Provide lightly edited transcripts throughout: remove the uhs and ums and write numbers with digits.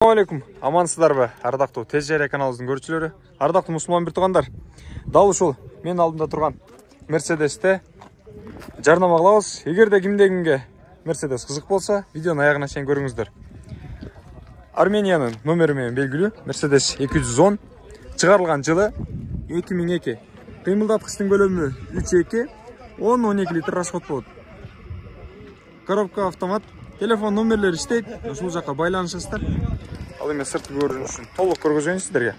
Assalamualaikum, амансыздарбы? Ардактуу Тез Жария каналыбыздын көрүүчүлөрү, ардактуу мусулман бир туугандар. Дал ушул менин алдымда турган Мерседесте жарнама кылабыз. Эгерде кимде-кимге Мерседес кызык болсо, видеонун аягына чейин көрүңүздөр. Армениянын номери менен белгилүү Мерседес 210, чыгарылган жылы 2002. Кыймылдаткычтын көлөмү 3.2, 10-12 литр расход болот. Коробка автомат. Телефон номерлери иштейт. Ушул жакка байланышасыздар. Ал эми сырткы көрүнүшүн толук көргөзөйүн сиздерге.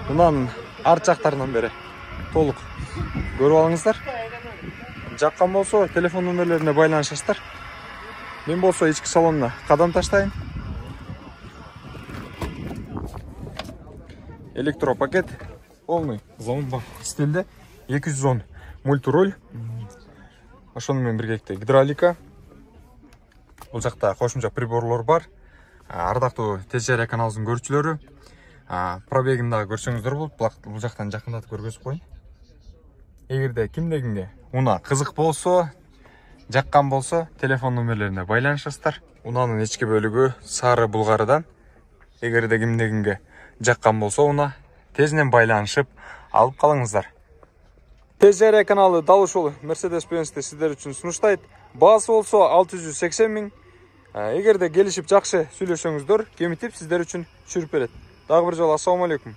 Мынанын арт жактарынан бери толук көрүп алыңыздар. Жаккан болсо телефон номерлерине байланышасыздар. Мен болсо ички салонуна кадам таштайын. Электропакет полный заманбап стилде 210 мультироль. Ошону менен биргеликте гидравлика. Бул жакта кошумча приборлор бар. Ардактуу Тез Жария каналыбыздын көрүүчүлөрү, пробегин дагы көрсөңүздөр болот. Бул жактан жакындатып көргөзүп коеюн. Эгерде кимде-кимге уна кызык болсо, жаккан болсо, телефон номерлерине байланышасыздар. Унанын ички бөлүгү сары булгарыдан. Эгерде кимде-кимге жаккан болсо, уна тезинен байланышып алып калыңыздар. Тез Жария каналы дал ушул Mercedes-Benz'ти сиздер үчүн сунуштайт. Баасы болсо 680 миң. Эгерде келишип жакшы сүйлөшсөңүздөр, кемитип сиздер үчүн түшүрүп берет. Дагы бир жолу ассаламу алейкум.